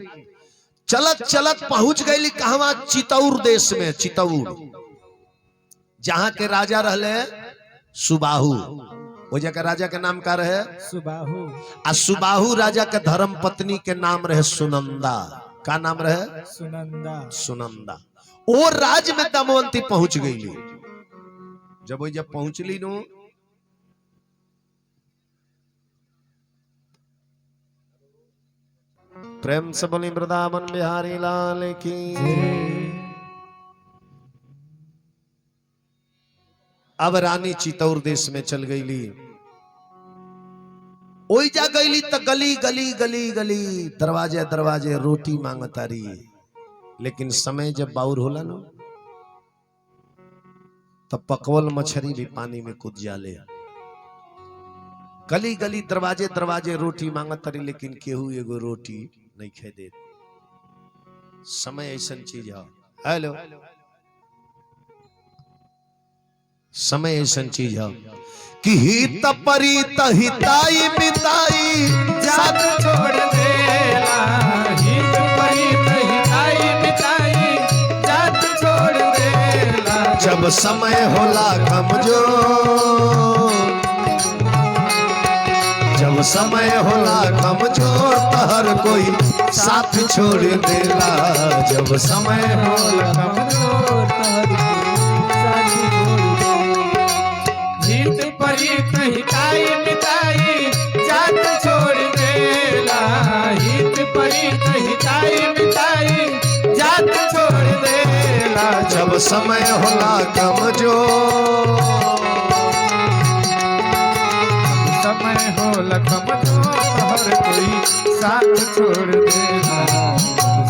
चलत चलत पहुंच गईली कहवा, चितौर देश में। चितौर जहां के राजा रहले सुबाहु, वो जगह राजा के नाम का रहे सुबाहु। आ सुबाहु राजा के धर्म पत्नी के नाम रहे सुनंदा। का नाम रहे? सुनंदा। सुनंदा। ओ राज में दमवंती पहुंच गईली। जब वो जब पहुंचली नो प्रेम से बोली वृंदावन बिहारी लाल की। अब रानी चितौर देश में चल गईली। ओई जा गईली तो गली गली गली गली दरवाजे दरवाजे रोटी मांगतारी। लेकिन समय जब बाउर होला ना तब पकवल मछली भी पानी में कूद जाले। गली गली दरवाजे दरवाजे रोटी मांगतारी, लेकिन केहू एगो रोटी नहीं खे दे। समय ऐसा चीज है। हेलो, समय ऐसा चीज है कि हित परित हिताई मिताई जात छोड़ देला, हित परित हिताई मिताई जब समय होला कमजोर, जब समय होला कमजोर तो हर कोई साथ छोड़ देला। जब समय होला कमजोर तहर साथी छोड़ दे। हित परित हिताई मिताई जात छोड़ देला। हित परित हिताई मिताई जात छोड़ देला। जब समय होला कमजोर, समय होला कमजोर हर कोई साथ छोड़ देला।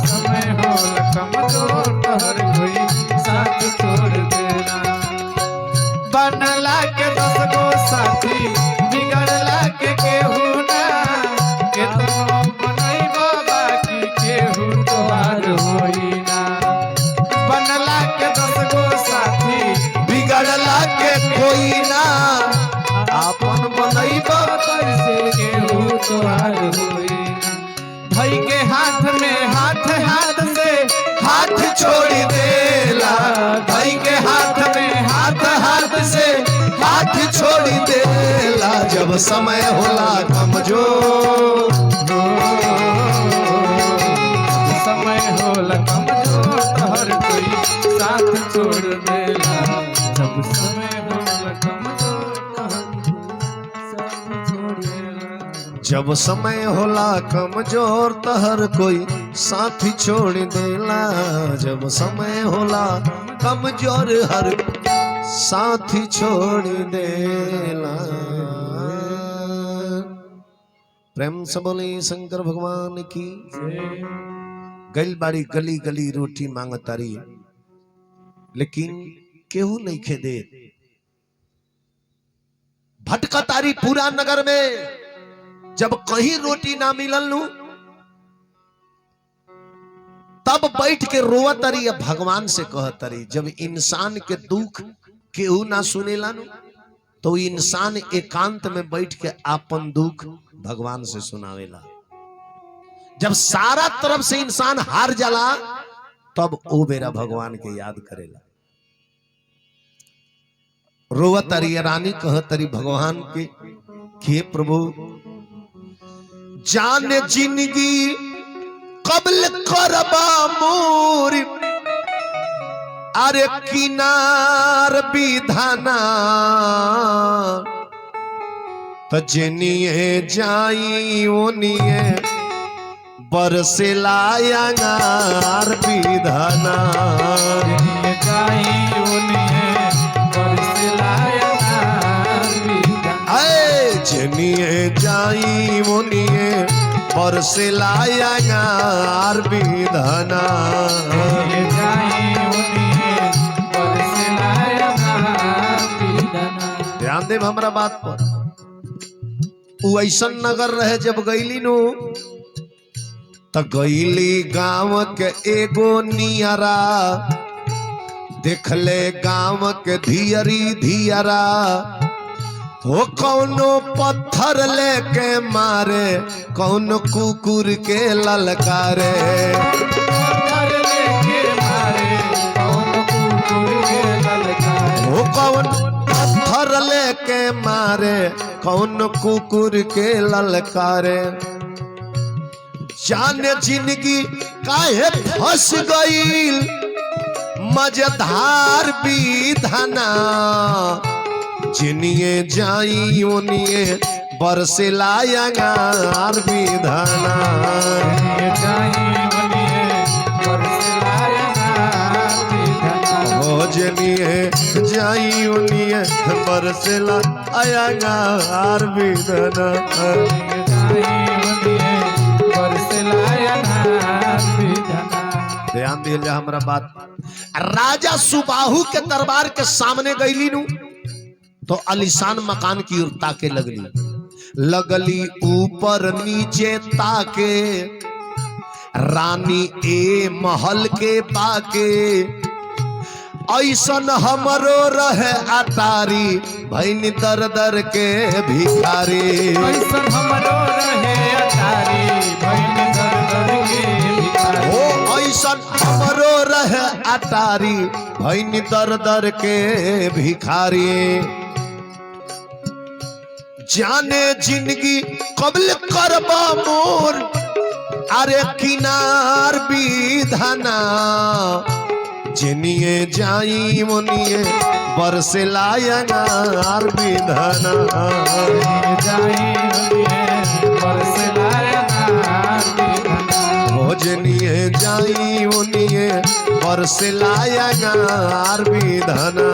समय होला कमजोर हर कोई साथ छोड़ देला। बनला के 10 गो साथी बिगड़ला के केहू ना। केतनो बनैबो बाकी केहू तोहार होई ना। बनला के 10 गो साथी बिगड़ला के कोई ना, आपन बनैबो कैसे केहू तोहार होई ना। भाई के हाथ में हाथ हाथ से हाथ छोड़ देला। भाई के हाथ में हाथ हाथ से हाथ छोड़ देला। जब समय होला कमजोर, समय होला कमजोर हर कोई साथ छोड़ देला। जब समय होला कमजोर हर कोई साथ छोड़ देला। जब समय होला कमजोर तो हर कोई साथी छोड़ देला। जब समय होला कमजोर हर साथी छोड़ देला। प्रेम से बोले शंकर भगवान की। गइल बाड़ी गली गली रोटी मांगतारी, लेकिन केहू नहीं खे दे। भटकतारी पूरा नगर में, जब कहीं रोटी ना मिलल नु तब बैठ के रोवतरी या भगवान से कहतरी। जब इंसान के दुख केहू ना सुनेला नु तो इंसान एकांत में बैठ के आपन दुख भगवान से सुनावेला। जब सारा तरफ से इंसान हार जाला तब ओ बेरा भगवान के याद करेला। रोवतरी रानी कहतरी भगवान के प्रभु जाने जिंदगी कबल करबा मोर, अरे किनार विधाना तो जेनिए जाई ओनिए बरसेला अंगार विधाना। जेनिए जाई ओनिए बरसेला अंगार विधाना। जेनिए जाई ओनिए बरसेला अंगार विधाना। ध्यान देव हमरा बात पर। उ ऐसन नगर रहे जब गईली नु त गईली गांव के एगो नियरा, देखले गांव के धियरी धियरा। हो कौनो पत्थर लेके मारे, कौनो कुकुर के ललकारे। पत्थर लेके मारे, कौनो कुकुर के ललकारे। हो कौन पत्थर लेके मारे, कौन कुकुर के ललकारे। जाने जिंदगी काहे फंस गईल मजेदार विधाना। जिनिए जाई ओनिए बरसेला अंगार विधाना। हो जनिए जाई ओनिए बरसेला अंगार विधाना। ध्यान दिए हमरा बात। राजा सुबाहु के दरबार के सामने गईली नु तो आलीशान मकान की ओर ताके लगली ऊपर नीचे ताके। रानी ए महल के बाके, ऐसन हमरो रहे अटारी, भैनी दर दर के भिखारी। ऐसन हमरो रहे अटारी, भैनी दर दर के भिखारी। हो ऐसन हमरो रहे अटारी भैनी दर दर के भिखारी जाने जिंदगी कबल करबा मोर अरे किनार विधाना जिनिए जाई मुनिए बरसे लायनार विधाना भोजनिए जाई मुनिए बरसे लायनार विधाना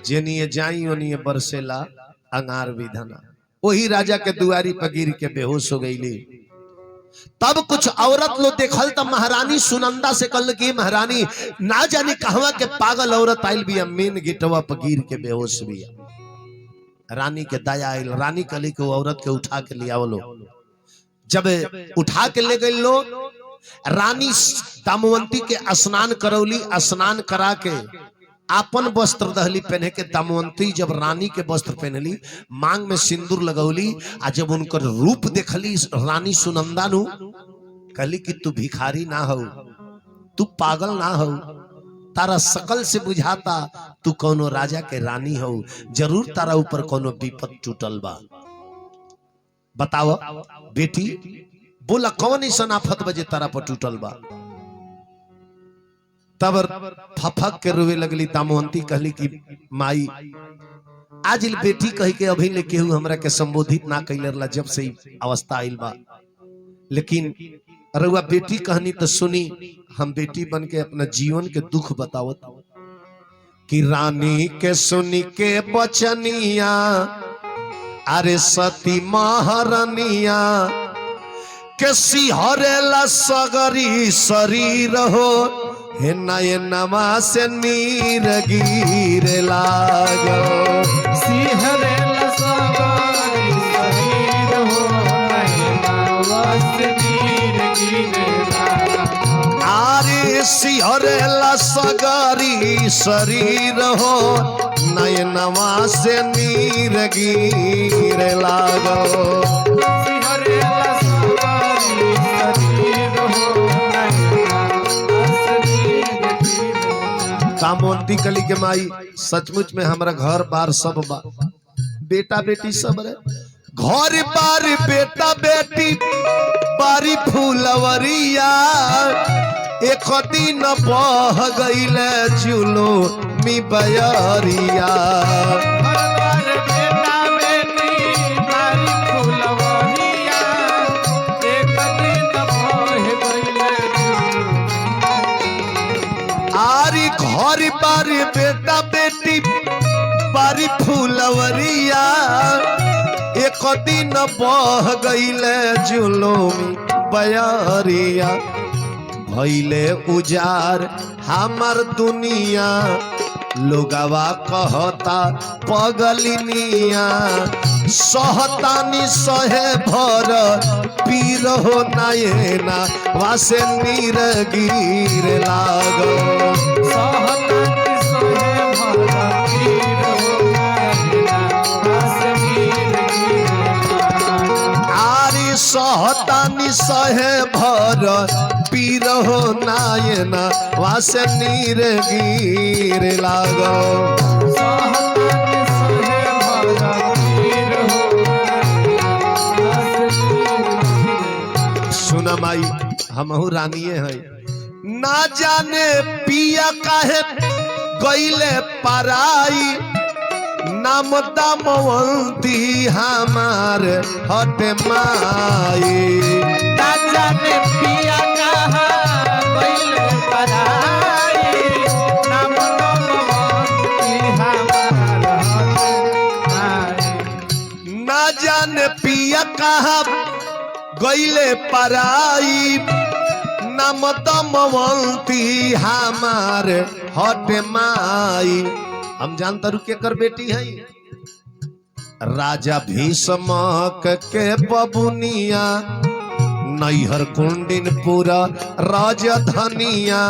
जेनिए जाई ओनिए बरसेला अंगार विधना। वही राजा के दुआरी पर गिर के बेहोश हो गई। तब कुछ औरत लोग देखल तब महारानी सुनंदा से कल की महारानी ना जाने कहवा के पागल औरत आयल भी मेन गिटवा पर गिर के बेहोश भी। रानी के दया आयल, रानी कली को औरत के उठा के लिया वो लोग। जब उठा के ले गई लोग, रानी दामवंती के स्नान करौली, स्नान करा के आपन वस्त्र दहली पहने के दामवंती जब रानी के वस्त्र पहनली, मांग में सिंदूर लगौली। आ जब उनकर रूप देखली रानी सुनंदा नु कहली कि तू भिखारी ना हो, तू पागल ना हो, तारा सकल से बुझाता तू कोनो राजा के रानी हो, जरूर तारा ऊपर कोनो विपद टूटल बा। बताओ बेटी, बोला कौन ऐसा आफत बजे तारा पर टूटल बा। तब फफक के रोवे लगली। दामवंती कहली कि माई आज बेटी कही के अभी ले केहू हमरा के संबोधित ना कैलरला जब से अवस्था आइल बा, लेकिन रउआ बेटी कहनी तो सुनी। हम बेटी बन के अपना जीवन के दुख बतावत कि रानी के सुनी के बचनिया अरे सती महारानिया के सिहरेला सगरी शरीर हो, हे नयनमा से नीर गिर लागो। सिहरेला सगरी शरीर हो, नयनमा से नीर गिर लागो। आरे सिहरेला सगरी शरीर हो, नयनमा से नीर गिर लागो। सिहरेला सगरी शरीर हो, दामवंती कली के माई सचमुच में हमारा घर बार सब बा, बेटा बेटी सब रहे। घर बार बेटा बेटी बारी फूलवरिया, एक दिन बह गईले चुलो मी बयरिया। घर बार बेटा बेटी बारी फूलवरिया, एक दिन बह गईले जुलूमी बयरिया। भइले उजार हमार दुनिया, लोगवा कहता पगलिनिया। सहतानी सहे भर पीर हो नयना वासे नीर गिर लागो। सहतानी सहे भर पीर हो नयना वासे नीर गिर लागो। आरी सहतानी सहे भर पीर हो नयना वासे नीर गिर लागो। सुना माई हमहू रानिए है, ना जाने पिया काहे गईले पराई। नाम दामवंती हमार हट माई, ना जाने पिया कहा गईले पराई। नाम दामवंती हमार हट माई, ना जाने पिया कहा गईले पराई। नाम दामवंती हमार हट माई। हम जानता रू के कर बेटी है राजा भीष्मक के बबुनिया। नैहर कुंडिनपुरा राजधनिया,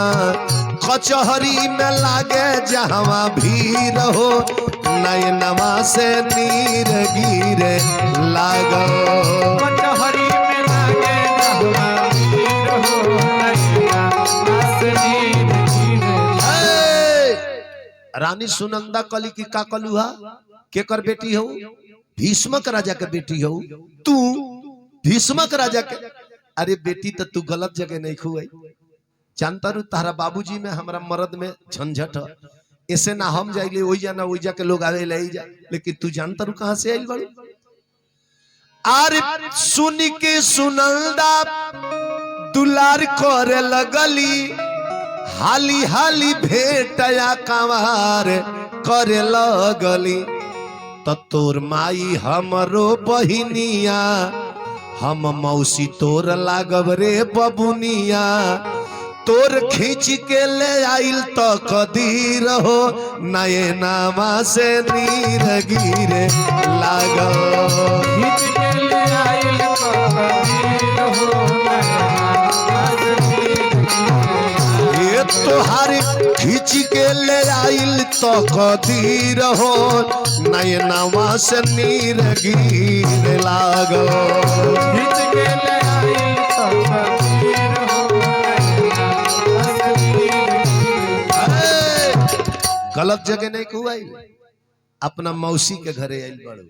कचहरी में लागे जहवा भीड़ हो, नयनवा से नीर गिरे लागल। कचहरी में लागे जहवा वीर हो नयनवा से नीर गिरे। रानी सुनंदा कली की का कलुहा के कर बेटी हो? भीष्मक राजा के बेटी हो तू। भीष्मक राजा के अरे बेटी तो तू गलत जगह नहीं खुआई। जानता रू तारा बाबूजी में हमरा मर्द में झंझट है। ऐसे ना हम जाइले वही जाना वही जाके लोग आवे ले जा, लेकिन तू जानता रू कहां से आइल बड़ी? अरे सुन के सुनंदा दुलार करे लगली, हाली हाली भेटया कंवार करे लगली। तो तोर माई हमरो बहिनिया, हम मौसी तोर लागब रे बबुनिया। तोर खींच के ले आइल तो कदीर हो नयनवा से नीर गिरे लागल। खींच के ले आइल तो कदीर हो नयनवा से नीर गिरे। ये तोहार खींच के ले आइल तो कदीर हो नयनवा से नीर गिरे लागल। खींच के ले आइल तो कदीर हो गलत जगह नहीं खुआई, अपना मौसी के घरे आइल बड़ो।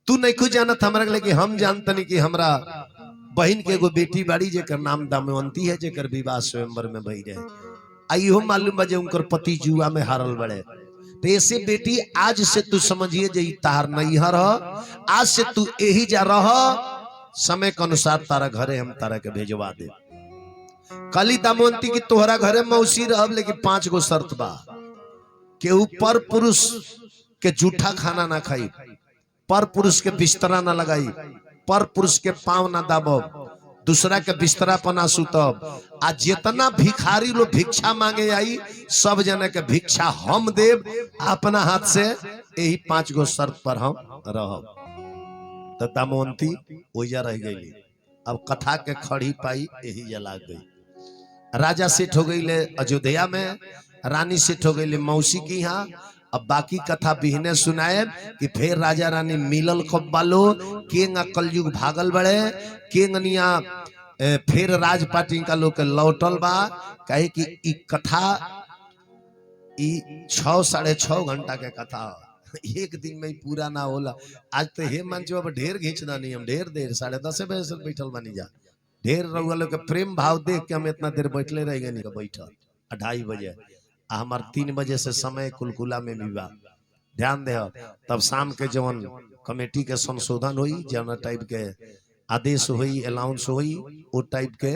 तू नहीं खुद जानत हमरा के, हम जानतनी कि हमरा बहन के एगो बेटी बाड़ी जेकर नाम दमयंती है, जेकर विवाह स्वयंवर में भई रहे। आइयो मालूम बा जे उनकर पति जुआ में हारल बड़े। तो ऐसे बेटी आज से तू समझिए जे तार नैहर ह, आज से तू यही जा रह, समय के अनुसार तारा घरे हम तारा के भेजवा दे। कली दमयंती की तोहरा घरे मौसी रहब, लेकिन 5 गो शर्त बा। केहू पर पुरुष के जूठा खाना ना खाई, पर पुरुष के बिस्तरा ना लगाई, पर पुरुष के पांव ना दाबब, दूसरा के बिस्तरा पर ना सुतब। आ जितना भिखारी लोग भिक्षा मांगे आई, सब जने के भिक्षा हम देव अपना हाथ से। यही 5 गो शर्त पर हम रहब। तो दमयंती ओइजा रह गई। अब कथा के खड़ी पाई यही जला गई। राजा सेठ हो गई ले अयोध्या में, रानी सेठ हो गई मौसी की यहाँ। अब बाकी कथा बिहने सुनाए कि फिर राजा रानी मिलल कब बालो, केंग कलयुग भागल बड़े, केंगनिया फिर राजपाटी का लोग के लौटल बा। कहे कि ई कथा 6 साढ़े 6 घंटा के कथा एक दिन में ही पूरा ना होला। आज तो हे मंच अब ढेर घींचना नहीं, हम ढेर देर 10:30 बजे से बैठल बनी जा। ढेर रउआ लोग के प्रेम भाव देख के हम इतना देर बैठले रह गए बैठल 2:30 बजे। हमार 3 बजे से समय कुलकुला में विवाह ध्यान दे। तब शाम के जवन कमेटी के संशोधन हुई, जवन टाइप के आदेश हुई, अलाउंस हुई, वो टाइप के।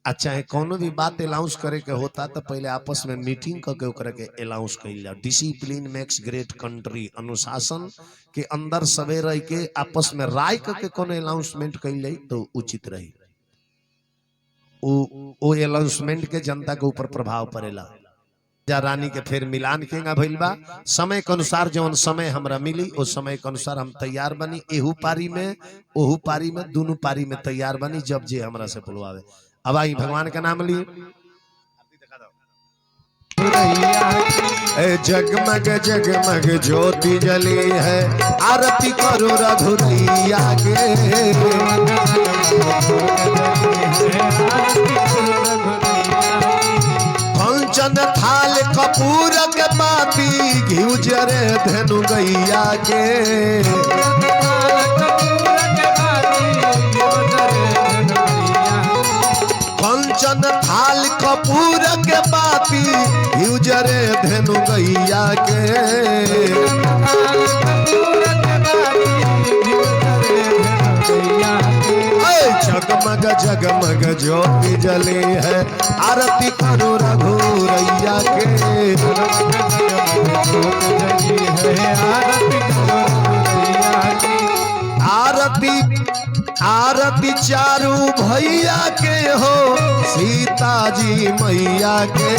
अच्छा है कोनो भी बात अलाउंस करे के होता तो पहले आपस में मीटिंग करके ओकरा के अलाउंस कइल जा। Discipline makes great country. अनुशासन के अंदर सबे रह के आपस में राय करके कोनो अलाउंसमेंट कइल जाई तो उचित रही। वो अलाउंसमेंट के जनता के ऊपर प्रभाव पड़ेला। रानी के फिर मिलान केगा भइल बा। समय के अनुसार जवन समय हमरा मिली उस समय के अनुसार हम तैयार बनी। एहू पारी में ओहू पारी में दोनों पारी में तैयार बनी, जब जे हमरा से बुलवावे। अब आई भगवान का नाम ली। जगमग जगमग ज्योति जली है, आरती करो रघुरैया के। कंचन थाल कपूर के बाती, घिउ जरे धनु गैया के। कंचन थाल कपूर के बाती, घिउ जरे धनु गैया के। जगमग जगमग ज्योति जली है, आरती करो रघुरैया के। आरती आरती चारू भैया के हो, सीता जी मैया के।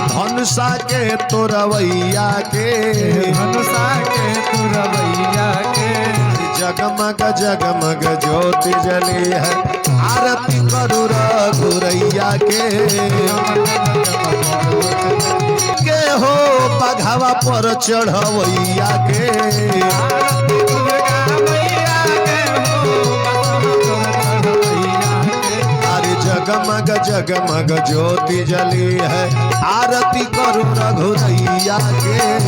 धनुषा के तोरवैया के, धनुषा के तोरवैया के। जगमग जगमग ज्योति जली है आरती करू रघुरैया के हो बघावा पर चढ़वैया के अरे जगमग जगमग ज्योति जली है आरती करू रघुरैया के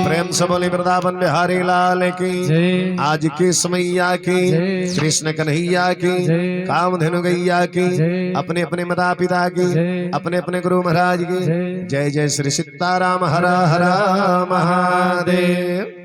प्रेम से बोली वृंदावन बिहारी लाल की जय। आज की समैया की जय। कृष्ण कन्हैया की जय। कामधेनु गैया की जय। अपने अपने माता पिता की जय। अपने अपने गुरु महाराज की जय। जय जय श्री सीताराम हर हर महादेव।